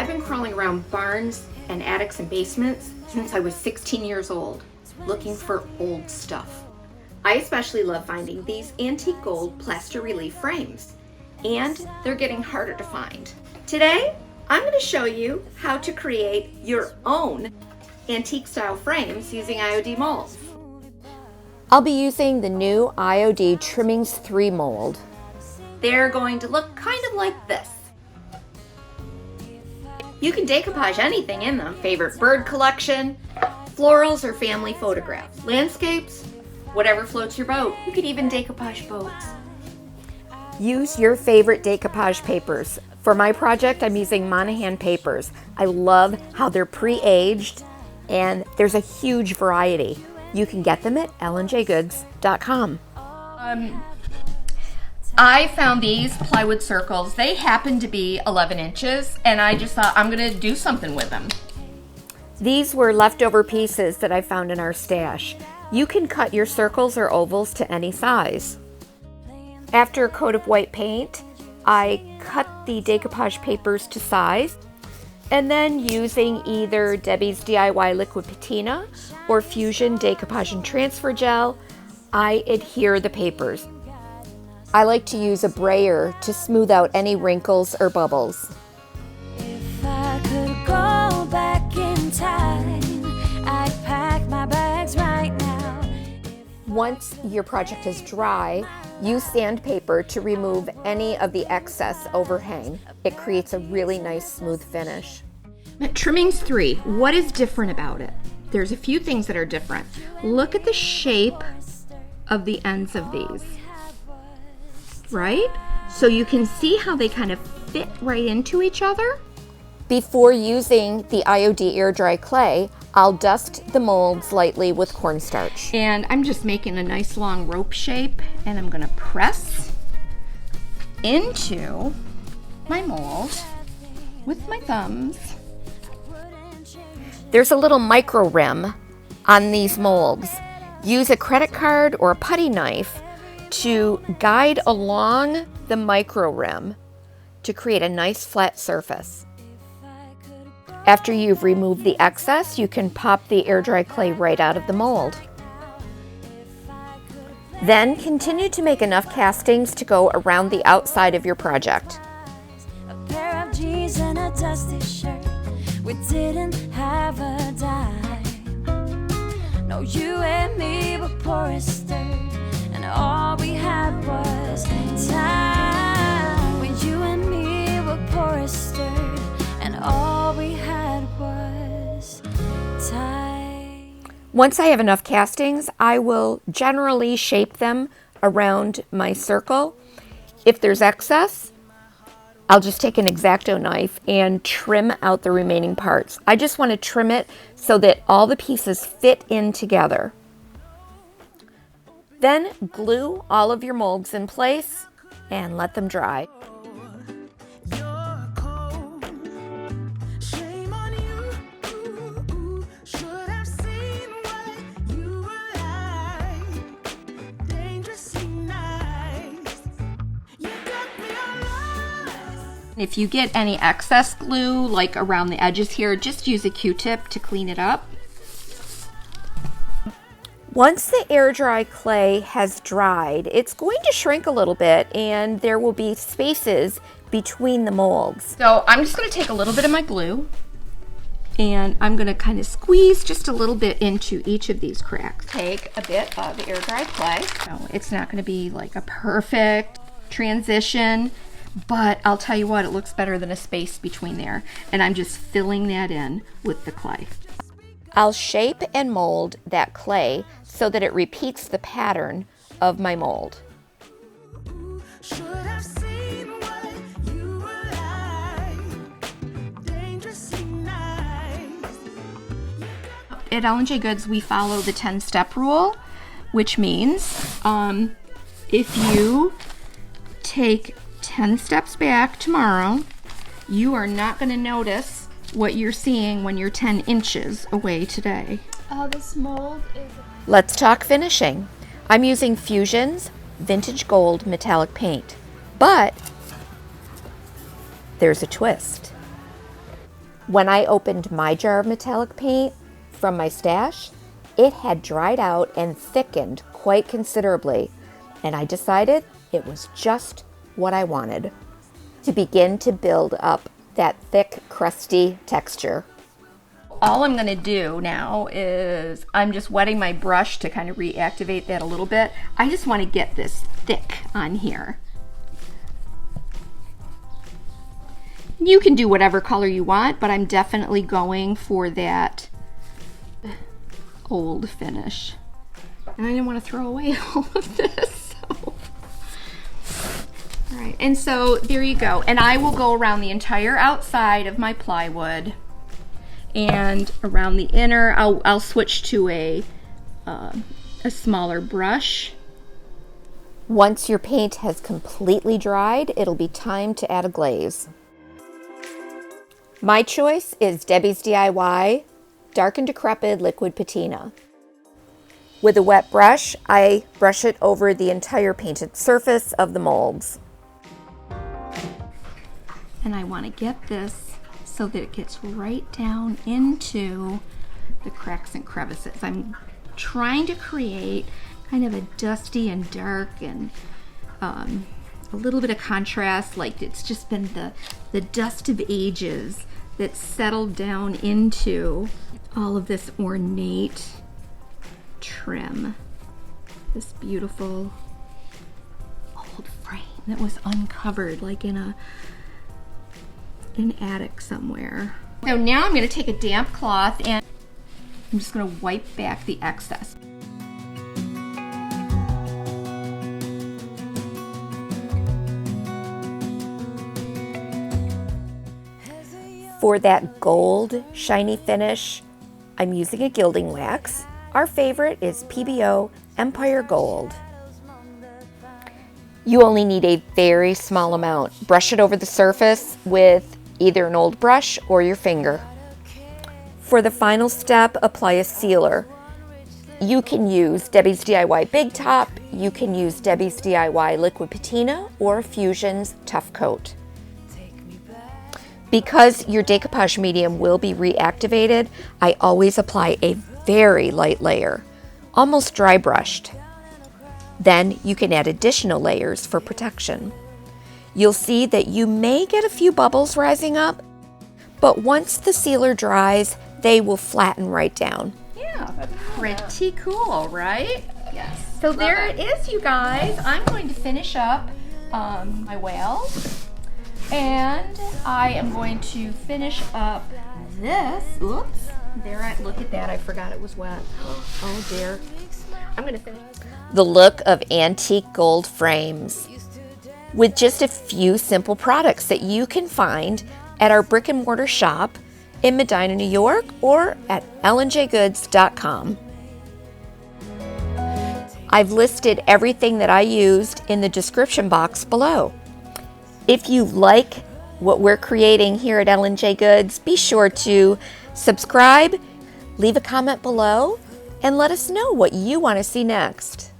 I've been crawling around barns and attics and basements since I was 16 years old, looking for old stuff. I especially love finding these antique gold plaster relief frames, and they're getting harder to find. Today, I'm going to show you how to create your own antique style frames using IOD molds. I'll be using the new IOD Trimmings 3 mold. They're going to look kind of like this. You can decoupage anything in them, favorite bird collection, florals or family photographs, landscapes, whatever floats your boat. You could even decoupage boats. Use your favorite decoupage papers. For my project, I'm using MONAHAN papers. I love how they're pre-aged and there's a huge variety. You can get them at lnjgoods.com. I found these plywood circles. They happen to be 11 inches and I just thought I'm gonna do something with them. These were leftover pieces that I found in our stash. You can cut your circles or ovals to any size. After a coat of white paint, I cut the decoupage papers to size, and then using either DEBI'S DIY liquid patina or Fusion decoupage and transfer gel, I adhere the papers. I like to use a brayer to smooth out any wrinkles or bubbles. If I could go back in time, I'd pack my bags right now. Once your project is dry, use sandpaper to remove any of the excess overhang. It creates a really nice smooth finish. Trimmings 3, what is different about it? There's a few things that are different. Look at the shape of the ends of these, right? So you can see how they kind of fit right into each other. Before using the IOD air dry clay, I'll dust the molds lightly with cornstarch. And I'm just making a nice long rope shape, and I'm gonna press into my mold with my thumbs. There's a little micro rim on these molds. Use a credit card or a putty knife to guide along the micro rim to create a nice flat surface. After you've removed the excess, you can pop the air dry clay right out of the mold. Then continue to make enough castings to go around the outside of your project. A pair of jeans and a dusty shirt. We didn't have a dime. No, you and me were poor as dirt, and all we had was time. When you and me were poor as dirt, and all we had was time. Once I have enough castings, I will generally shape them around my circle. If there's excess, I'll just take an X-Acto knife and trim out the remaining parts. I just want to trim it so that all the pieces fit in together. Then glue all of your molds in place and let them dry. If you get any excess glue, like around the edges here, just use a Q-tip to clean it up. Once the air dry clay has dried, it's going to shrink a little bit and there will be spaces between the molds. So I'm just going to take a little bit of my glue and I'm going to kind of squeeze just a little bit into each of these cracks. Take a bit of air dry clay. So it's not going to be like a perfect transition, but I'll tell you what, it looks better than a space between there. And I'm just filling that in with the clay. I'll shape and mold that clay so that it repeats the pattern of my mold. At LNJ Goods, we follow the 10-step rule, which means if you take 10 steps back tomorrow, you are not going to notice what you're seeing when you're 10 inches away today. This mold is... Let's talk finishing. I'm using Fusion's Vintage Gold Metallic Paint, but there's a twist. When I opened my jar of metallic paint from my stash, it had dried out and thickened quite considerably, and I decided it was just what I wanted to begin to build up that thick, crusty texture. All I'm going to do now is I'm just wetting my brush to kind of reactivate that a little bit. I just want to get this thick on here. You can do whatever color you want, but I'm definitely going for that old finish. And I didn't want to throw away all of this. So. All right, and so there you go. And I will go around the entire outside of my plywood, and around the inner, I'll switch to a smaller brush. Once your paint has completely dried, it'll be time to add a glaze. My choice is Debbie's DIY Dark and Decrepit Liquid Patina. With a wet brush, I brush it over the entire painted surface of the molds. And I want to get this so that it gets right down into the cracks and crevices. I'm trying to create kind of a dusty and dark and a little bit of contrast, like it's just been the dust of ages that's settled down into all of this ornate trim. This beautiful old frame that was uncovered like in an attic somewhere. So now I'm going to take a damp cloth and I'm just going to wipe back the excess. For that gold shiny finish, I'm using a gilding wax. Our favorite is PBO Empire Gold. You only need a very small amount. Brush it over the surface with either an old brush or your finger. For the final step, apply a sealer. You can use Debbie's DIY Big Top, you can use Debbie's DIY Liquid Patina, or Fusion's Tough Coat. Because your decoupage medium will be reactivated, I always apply a very light layer, almost dry brushed. Then you can add additional layers for protection. You'll see that you may get a few bubbles rising up, but once the sealer dries, they will flatten right down. Yeah, pretty cool, right? Yes. So there it is, you guys. I'm going to finish up my whale. And I am going to finish up this. Oops. There, look at that. I forgot it was wet. Oh dear. I'm going to finish. The look of antique gold frames with just a few simple products that you can find at our brick and mortar shop in Medina, New York, or at lnjgoods.com. I've listed everything that I used in the description box below. If you like what we're creating here at L&J Goods, be sure to subscribe, leave a comment below, and let us know what you want to see next.